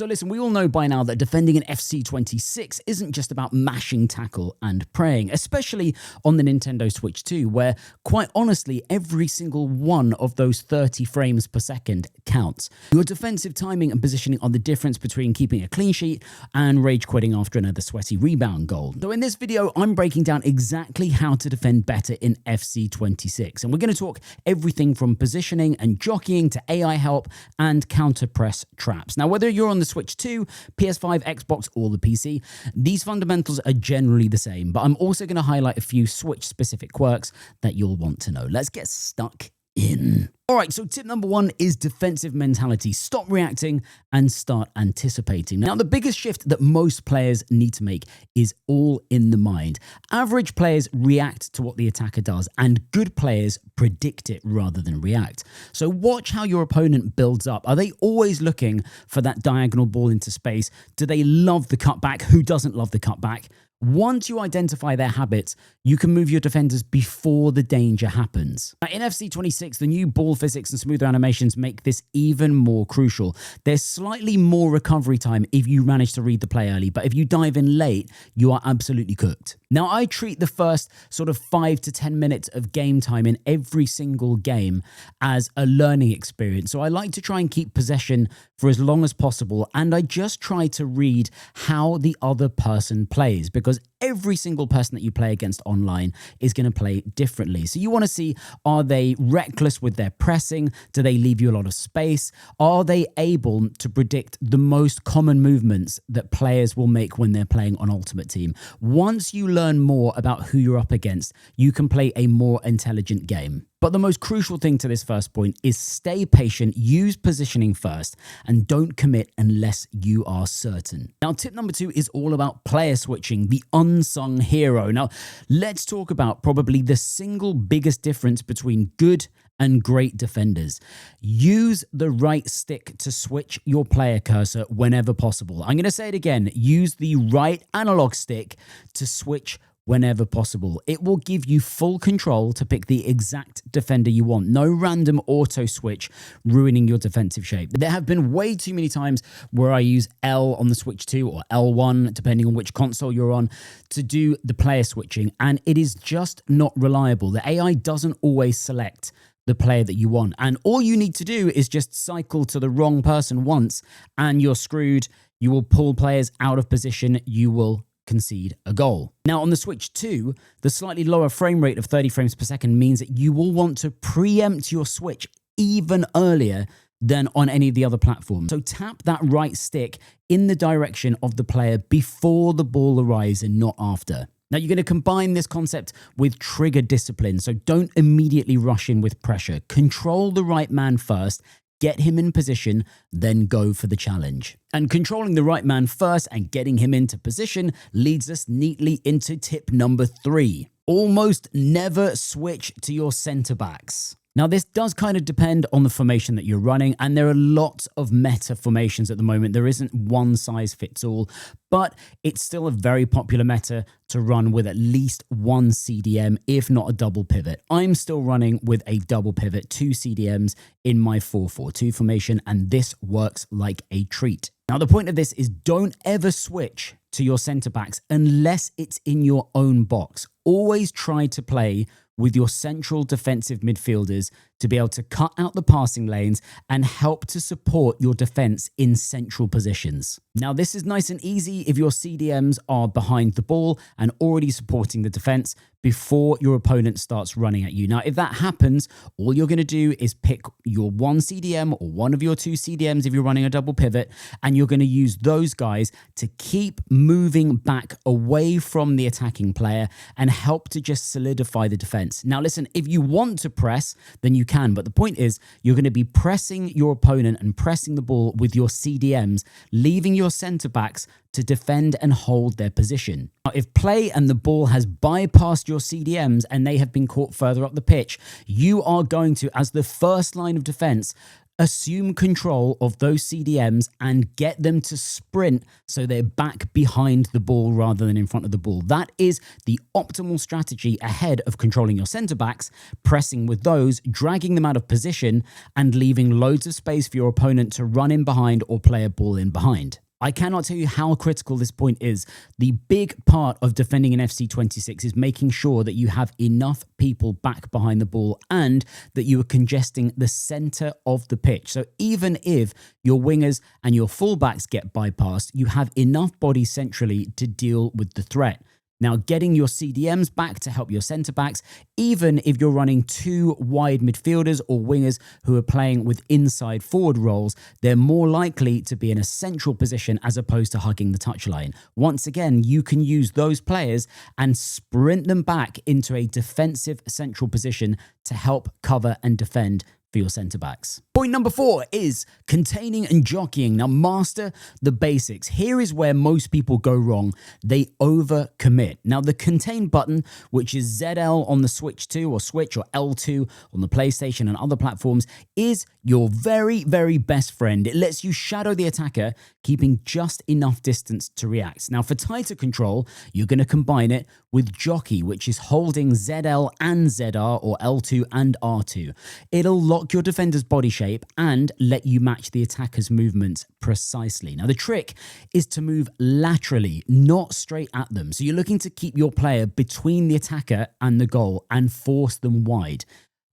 So listen, we all know by now that defending in FC26 isn't just about mashing tackle and praying, especially on the Nintendo Switch 2, where quite honestly, every single one of those 30 frames per second counts. Your defensive timing and positioning are the difference between keeping a clean sheet and rage quitting after another sweaty rebound goal. So in this video, I'm breaking down exactly how to defend better in FC26, and we're going to talk everything from positioning and jockeying to AI help and counter press traps. Now, whether you're on the Switch 2, PS5, Xbox, or the PC, these fundamentals are generally the same, but I'm also going to highlight a few Switch-specific quirks that you'll want to know. Let's get stuck in. All right, so tip number one is defensive mentality. Stop reacting and start anticipating. Now, the biggest shift that most players need to make is all in the mind. Average players react to what the attacker does, and good players predict it rather than react. So watch how your opponent builds up. Are they always looking for that diagonal ball into space? Do they love the cutback? Who doesn't love the cutback? Once you identify their habits, you can move your defenders before the danger happens. Now, in FC26, the new ball physics and smoother animations make this even more crucial. There's slightly more recovery time if you manage to read the play early, but if you dive in late, you are absolutely cooked. Now, I treat the first sort of 5 to 10 minutes of game time in every single game as a learning experience. So I like to try and keep possession for as long as possible, and I just try to read how the other person plays, because every single person that you play against online is going to play differently. So you want to see, are they reckless with their pressing? Do they leave you a lot of space? Are they able to predict the most common movements that players will make when they're playing on Ultimate Team? Once you learn more about who you're up against, you can play a more intelligent game. But the most crucial thing to this first point is stay patient, use positioning first, and don't commit unless you are certain. Now, tip number two is all about player switching, the unsung hero. Now, let's talk about probably the single biggest difference between good and great defenders. Use the right stick to switch your player cursor whenever possible. I'm going to say it again. Use the right analog stick to switch whenever possible. It will give you full control to pick the exact defender you want. No random auto switch ruining your defensive shape. There have been way too many times where I use L on the Switch 2 or L1, depending on which console you're on, to do the player switching, and it is just not reliable. The AI doesn't always select the player that you want, and all you need to do is just cycle to the wrong person once and you're screwed. You will pull players out of position. You will concede a goal. Now, on the Switch 2, the slightly lower frame rate of 30 frames per second means that you will want to preempt your switch even earlier than on any of the other platforms. So tap that right stick in the direction of the player before the ball arrives and not after. Now, you're going to combine this concept with trigger discipline, so don't immediately rush in with pressure. Control the right man first, get him in position, then go for the challenge. And controlling the right man first and getting him into position leads us neatly into tip number 3. Almost never switch to your center backs. Now, this does kind of depend on the formation that you're running, and there are lots of meta formations at the moment. There isn't one size fits all, but it's still a very popular meta to run with at least one CDM, if not a double pivot. I'm still running with a double pivot, 2 CDMs in my 4-4-2 formation, and this works like a treat. Now, the point of this is don't ever switch to your center backs unless it's in your own box. Always try to play with your central defensive midfielders to be able to cut out the passing lanes and help to support your defense in central positions. Now, this is nice and easy if your CDMs are behind the ball and already supporting the defense before your opponent starts running at you. Now, if that happens, all you're going to do is pick your one CDM or one of your 2 CDMs if you're running a double pivot, and you're going to use those guys to keep moving back away from the attacking player and help to just solidify the defense. Now, listen, if you want to press, then you can, but the point is you're going to be pressing your opponent and pressing the ball with your CDMs, leaving your center backs to defend and hold their position. Now, if play and the ball has bypassed your CDMs and they have been caught further up the pitch, you are going to, as the first line of defense, assume control of those CDMs and get them to sprint so they're back behind the ball rather than in front of the ball. That is the optimal strategy ahead of controlling your centre backs, pressing with those, dragging them out of position, and leaving loads of space for your opponent to run in behind or play a ball in behind. I cannot tell you how critical this point is. The big part of defending an FC26 is making sure that you have enough people back behind the ball and that you are congesting the centre of the pitch. So even if your wingers and your fullbacks get bypassed, you have enough bodies centrally to deal with the threat. Now, getting your CDMs back to help your centre-backs, even if you're running two wide midfielders or wingers who are playing with inside forward roles, they're more likely to be in a central position as opposed to hugging the touchline. Once again, you can use those players and sprint them back into a defensive central position to help cover and defend for your centre-backs. Point number 4 is containing and jockeying. Now, master the basics. Here is where most people go wrong. They overcommit. Now, the contain button, which is ZL on the Switch 2 or Switch or L2 on the PlayStation and other platforms, is your very, very best friend. It lets you shadow the attacker, keeping just enough distance to react. Now, for tighter control, you're going to combine it with jockey, which is holding ZL and ZR or L2 and R2. It'll lock your defender's body shape and let you match the attacker's movements precisely. Now, the trick is to move laterally, not straight at them. So you're looking to keep your player between the attacker and the goal and force them wide.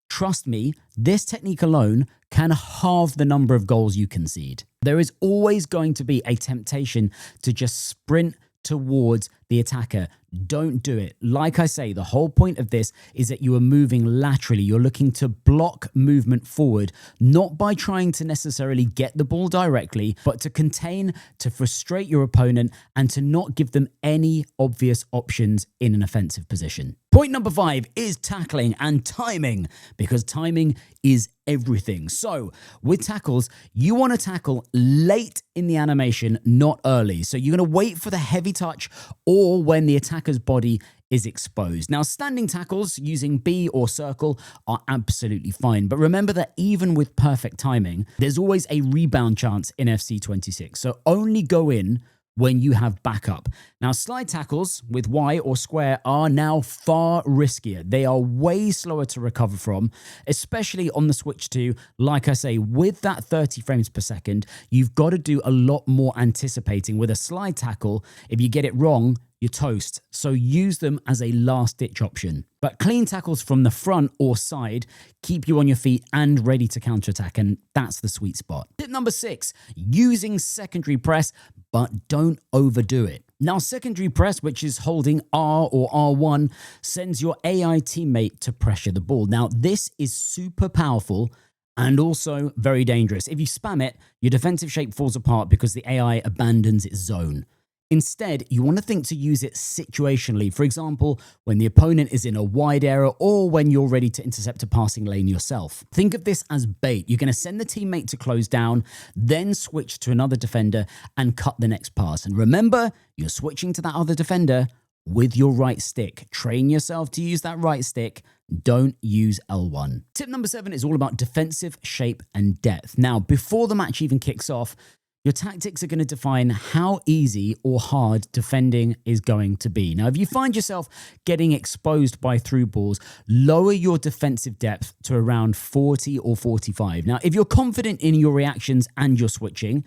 Trust me, this technique alone can halve the number of goals you concede. There is always going to be a temptation to just sprint towards the attacker. Don't do it. Like I say, the whole point of this is that you are moving laterally. You're looking to block movement forward, not by trying to necessarily get the ball directly, but to contain, to frustrate your opponent, and to not give them any obvious options in an offensive position. Point number 5 is tackling and timing, because timing is everything. So with tackles, you want to tackle late in the animation, not early. So you're going to wait for the heavy touch or when the attacker's body is exposed. Now, standing tackles using B or circle are absolutely fine. But remember that even with perfect timing, there's always a rebound chance in FC26. So only go in when you have backup. Now, slide tackles with Y or square are now far riskier. They are way slower to recover from, especially on the Switch 2. Like I say, with that 30 frames per second, you've got to do a lot more anticipating. With a slide tackle, if you get it wrong, you're toast. So use them as a last-ditch option. But clean tackles from the front or side keep you on your feet and ready to counterattack, and that's the sweet spot. Tip number 6, using secondary press, but don't overdo it. Now, secondary press, which is holding R or R1, sends your AI teammate to pressure the ball. Now, this is super powerful and also very dangerous. If you spam it, your defensive shape falls apart because the AI abandons its zone. Instead, you want to think to use it situationally. For example, when the opponent is in a wide area or when you're ready to intercept a passing lane yourself. Think of this as bait. You're going to send the teammate to close down, then switch to another defender and cut the next pass. And remember, you're switching to that other defender with your right stick. Train yourself to use that right stick. Don't use L1. Tip number 7 is all about defensive shape and depth. Now, before the match even kicks off, your tactics are going to define how easy or hard defending is going to be. Now, if you find yourself getting exposed by through balls, lower your defensive depth to around 40 or 45. Now, if you're confident in your reactions and your switching,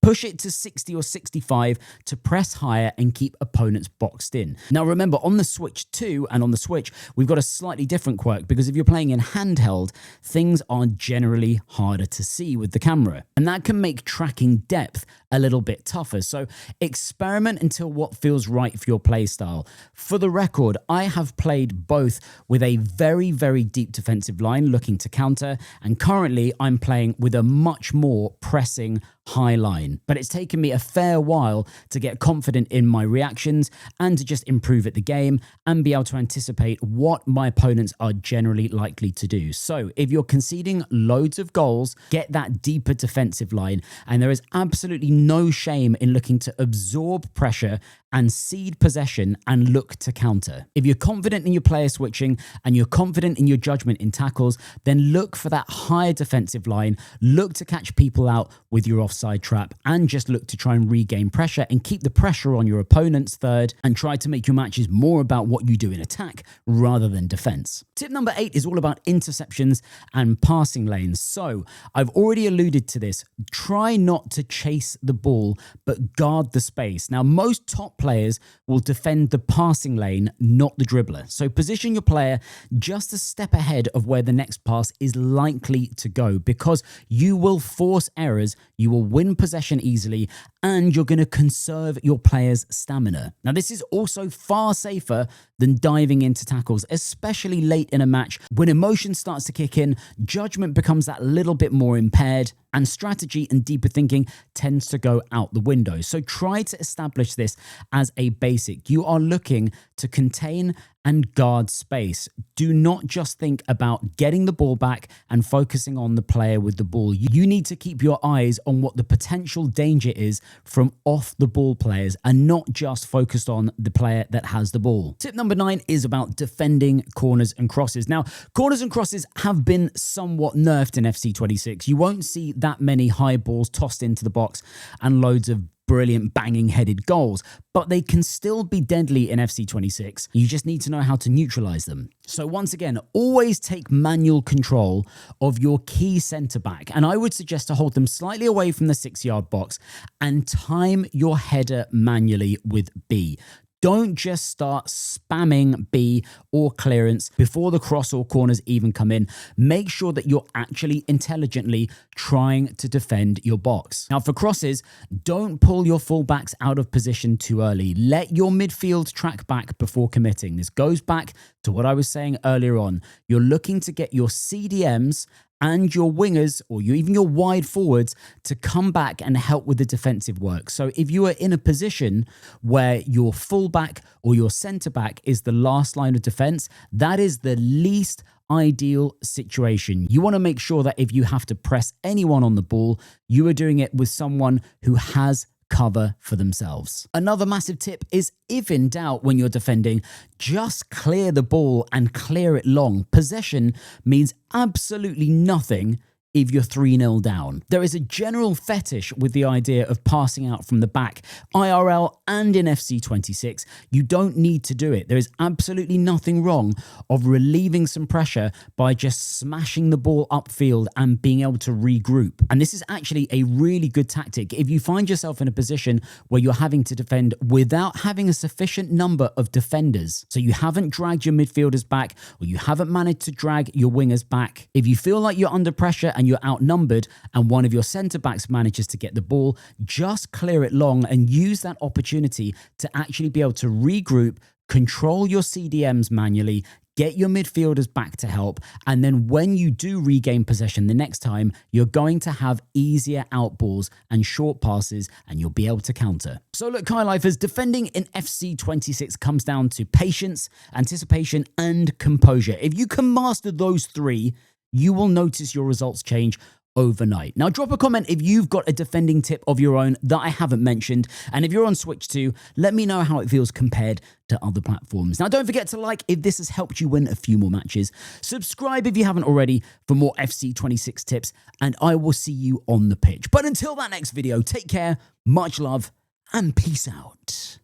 push it to 60 or 65 to press higher and keep opponents boxed in. Now, remember, on the Switch 2 and on the Switch, we've got a slightly different quirk because if you're playing in handheld, things are generally harder to see with the camera. And that can make tracking depth a little bit tougher. So experiment until what feels right for your play style. For the record, I have played both with a very, very deep defensive line looking to counter, and currently I'm playing with a much more pressing high line. But it's taken me a fair while to get confident in my reactions and to just improve at the game and be able to anticipate what my opponents are generally likely to do. So if you're conceding loads of goals, get that deeper defensive line, and there is absolutely no shame in looking to absorb pressure and cede possession and look to counter. If you're confident in your player switching and you're confident in your judgment in tackles, then look for that higher defensive line, look to catch people out with your offside trap, and just look to try and regain pressure and keep the pressure on your opponent's third, and try to make your matches more about what you do in attack rather than defense. Tip number 8 is all about interceptions and passing lanes. So I've already alluded to this. Try not to chase the ball, but guard the space. Now, most top players will defend the passing lane, not the dribbler. So position your player just a step ahead of where the next pass is likely to go, because you will force errors, you will win possession easily, and you're going to conserve your player's stamina. Now, this is also far safer than diving into tackles, especially late in a match when emotion starts to kick in, judgment becomes that little bit more impaired, and strategy and deeper thinking tends to go out the window. So try to establish this as a basic. You are looking to contain and guard space. Do not just think about getting the ball back and focusing on the player with the ball. You need to keep your eyes on what the potential danger is from off the ball players and not just focused on the player that has the ball. Tip number 9 is about defending corners and crosses. Now, corners and crosses have been somewhat nerfed in FC26. You won't see that many high balls tossed into the box and loads of brilliant banging headed goals, but they can still be deadly in FC26. You just need to know how to neutralize them. So once again, always take manual control of your key centre back, and I would suggest to hold them slightly away from the 6-yard box and time your header manually with B. Don't just start spamming B or clearance before the cross or corners even come in. Make sure that you're actually intelligently trying to defend your box. Now, for crosses, don't pull your fullbacks out of position too early. Let your midfield track back before committing. This goes back to what I was saying earlier on. You're looking to get your CDMs and your wingers, or even your wide forwards, to come back and help with the defensive work. So if you are in a position where your fullback or your centre back is the last line of defense, that is the least ideal situation. You want to make sure that if you have to press anyone on the ball, you are doing it with someone who has cover for themselves. Another massive tip is, if in doubt when you're defending, just clear the ball and clear it long. Possession means absolutely nothing if you're 3-0 down. There is a general fetish with the idea of passing out from the back. IRL and in FC26, you don't need to do it. There is absolutely nothing wrong of relieving some pressure by just smashing the ball upfield and being able to regroup. And this is actually a really good tactic if you find yourself in a position where you're having to defend without having a sufficient number of defenders. So you haven't dragged your midfielders back, or you haven't managed to drag your wingers back. If you feel like you're under pressure and you're outnumbered and one of your centre backs manages to get the ball, just clear it long and use that opportunity to actually be able to regroup, control your CDMs manually, get your midfielders back to help, and then when you do regain possession the next time, you're going to have easier outballs and short passes, and you'll be able to counter. So look, CaiLifers, defending in FC26 comes down to patience, anticipation, and composure. If you can master those 3, you will notice your results change overnight. Now, drop a comment if you've got a defending tip of your own that I haven't mentioned. And if you're on Switch 2, let me know how it feels compared to other platforms. Now, don't forget to like if this has helped you win a few more matches. Subscribe if you haven't already for more FC26 tips, and I will see you on the pitch. But until that next video, take care, much love, and peace out.